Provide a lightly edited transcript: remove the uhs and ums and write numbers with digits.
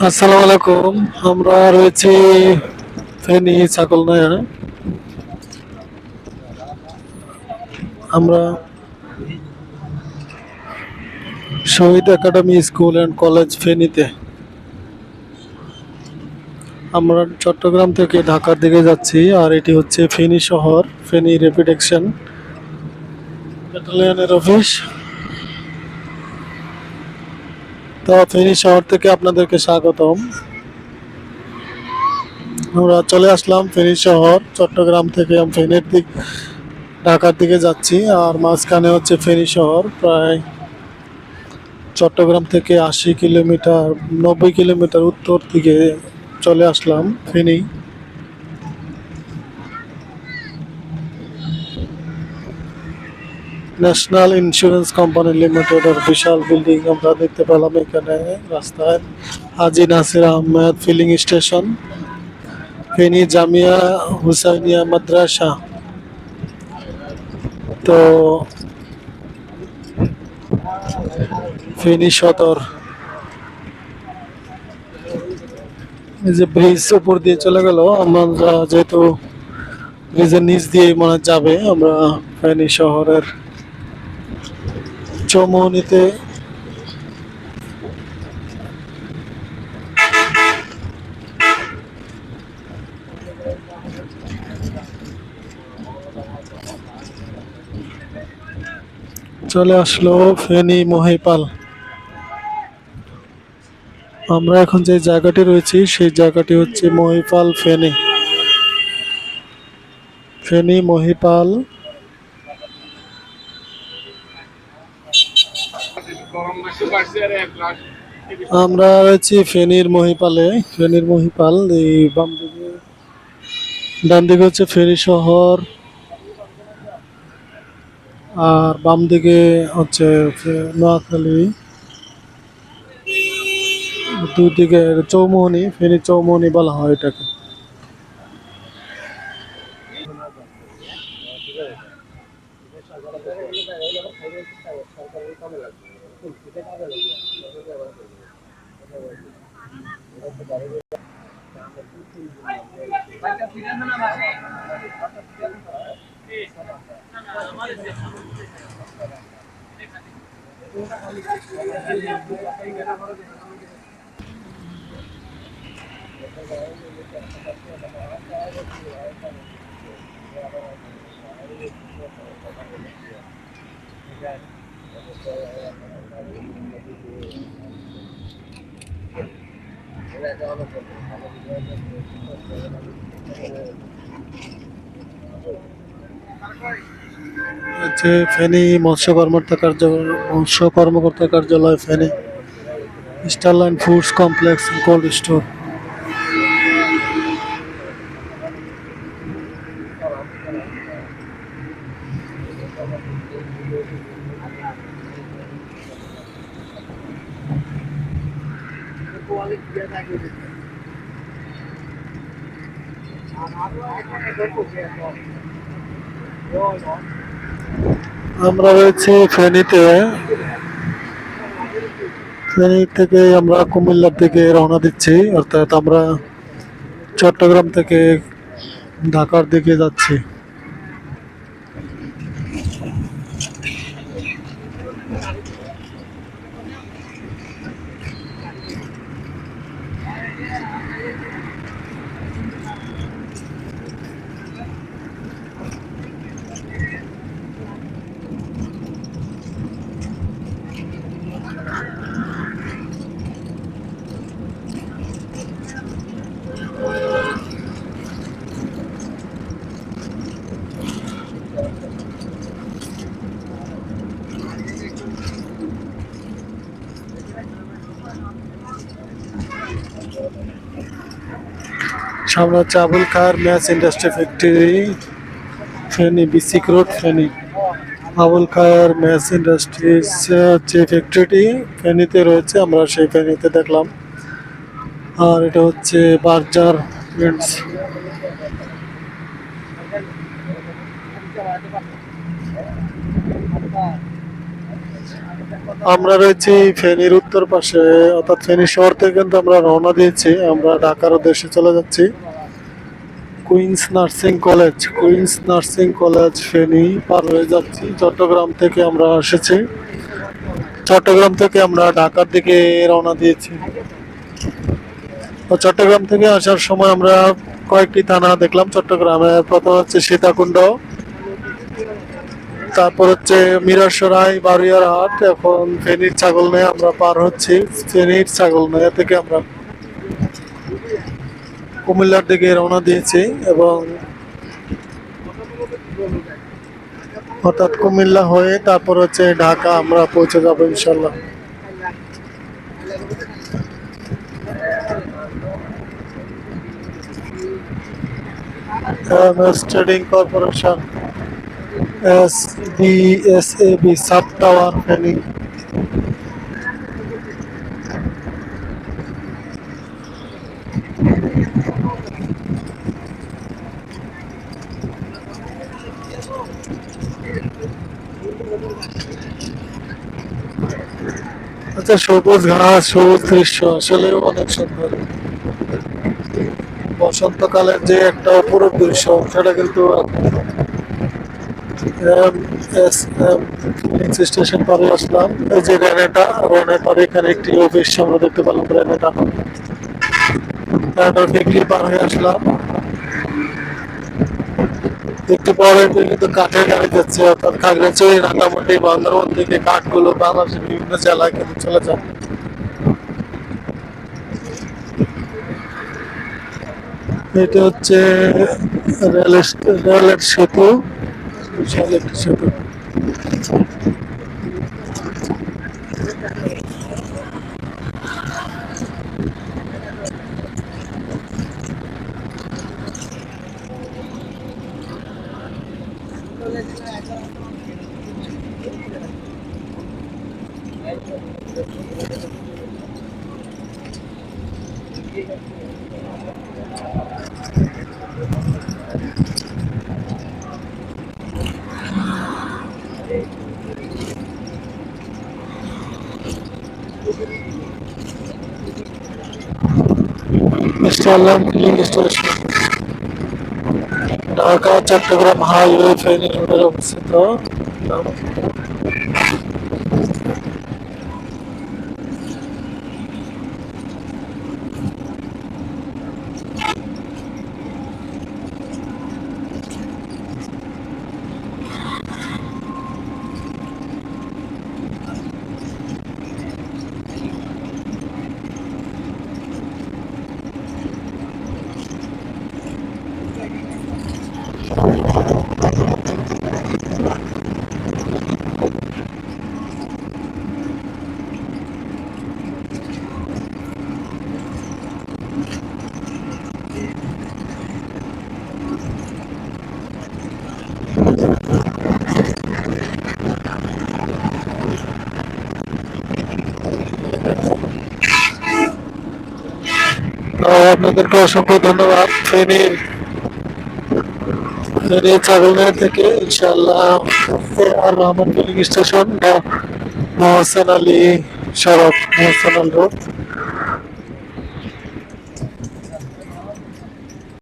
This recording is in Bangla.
আসসালামু আলাইকুম। আমরা রয়েছি ফেনী ছাগলনাইয়া। আমরা শহীদ একাডেমি স্কুল অ্যান্ড কলেজ ফেনীতে। আমরা চট্টগ্রাম থেকে ঢাকার দিকে যাচ্ছি, আর এটি হচ্ছে ফেনী শহর, ফেনী র্যাপিড অ্যাকশন ব্যাটালিয়নের অফিস। তো ফেনী শহর থেকে আপনাদেরকে স্বাগতম। আমরা চলে আসলাম ফেনী শহর। চট্টগ্রাম থেকে ফেনীর দিক ঢাকার দিকে যাচ্ছি, আর মাঝখানে হচ্ছে ফেনী শহর। প্রায় চট্টগ্রাম থেকে 80 কিলোমিটার, 90 কিলোমিটার উত্তর দিকে চলে আসলাম ফেনী। ন্যাশনাল ইন্স্যুরেন্স কোম্পানি লিমিটেডের বিশাল বিল্ডিং আমরা দেখতে পেলাম এখানে রাস্তায়। হাজী নাসির আহমেদ ফিলিং স্টেশন, ফেনী জামিয়া হুসাইনিয়া মাদ্রাসা। তো ফেনী সদর, এই যে ব্রিজ উপর দিয়ে চলে গেল। আমরা যেহেতু ব্রিজের নিচ দিয়ে মনে হয় যাবে, আমরা ফেনী শহরের চৌমুহনীতে চলে আসলো ফেনী মহিপাল। আমরা এখন যে জায়গাটি রয়েছি সেই জায়গাটি হচ্ছে মহিপাল ফেনী। ফেনী মহিপাল। আমরা রয়েছি ফেনীর মহিপালে। ফেনীর মহিপাল, এই বাম দিকে ডান দিকে হচ্ছে ফেনী শহর, আর বাম দিকে হচ্ছে নোয়াখালী। দুই দিকে চৌমুহনী, ফেনী চৌমুহনী বলা হয় এটাকে। হচ্ছে ফেনী মৎস্য কর্মকর্তা কার্যালয় Feni, Starline foods complex cold store. আমরা রয়েছি ফেনীতে। ফেনী থেকে আমরা কুমিল্লার দিকে রওনা দিচ্ছি, অর্থাৎ আমরা চট্টগ্রাম থেকে ঢাকার দিকে যাচ্ছি। সামনে হচ্ছে Abul Khair match industry factory, Feni BSCIC road Feni. Abul Khair match industries যে ফ্যাক্টরিটি ফেনীতে রয়েছে, আমরা সেই ফেনীতে দেখলাম। আর এটা হচ্ছে বার্জার প্রিন্টস। আমরা রয়েছি ফেনীর উত্তর পাশে, অর্থাৎ ফেনী শহর থেকে কিন্তু আমরা রওনা দিয়েছি। আমরা ঢাকার উদ্দেশ্যে চলে যাচ্ছি। কুইন্স নার্সিং কলেজ ফেনী পার হয়ে যাচ্ছি। চট্টগ্রাম থেকে আমরা এসেছি। চট্টগ্রাম থেকে আমরা ঢাকার দিকে রওনা দিয়েছি। তো চট্টগ্রাম থেকে আসার সময় আমরা কয়েকটি থানা দেখলাম চট্টগ্রামে। প্রথম হচ্ছে সীতাকুণ্ড, তারপর হচ্ছে মিরাসরাই, বারুইয়ারহাট। এখন ফেনীর ছাগলনাইয়া আমরা পার হচ্ছি। ফেনীর ছাগলনাইয়া থেকে আমরা কুমিল্লার দিকে রওনা দিয়েছি এবং অর্থাৎ কুমিল্লা হয়ে তারপর হচ্ছে ঢাকা আমরা পৌঁছে যাবো ইনশাল্লাহ। MS trading corporation, SBSAB sub tower Feni. আচ্ছা, সবুজ ঘাস, সবুজ দৃশ্য আসলে অনেক সুন্দর। বসন্তকালের যে একটা অপরূপ দৃশ্য সেটা কিন্তু স্টেশন পারে আসলাম। এই যে রেনেটার এখানে একটি অফিস আমরা দেখতে পেলাম। রেনেটার ডিগ্রি পার হয়ে আসলাম। একটু পরে কিন্তু কাঠের গাড়ি যাচ্ছে, অর্থাৎ খাগড়াছড়ি, রাঙ্গামাটি, বান্দরবান থেকে কাঠগুলো বাংলাদেশের বিভিন্ন জেলায় কিন্তু চলে যায়। এটা হচ্ছে রেলের সেতু, বিশাল একটি সেতু। Starline filling station Dhaka Chattogram highway Feni রোডে অবস্থিত। আপনাদেরকে অসংখ্য ধন্যবাদ। ফেনীর ছাগলনাইয়া থেকে ইনশাআল্লাহ আর রহমান ফিলিং স্টেশন বা মোহাসেন আলী সড়ক, মোহাসেন আলী রোড।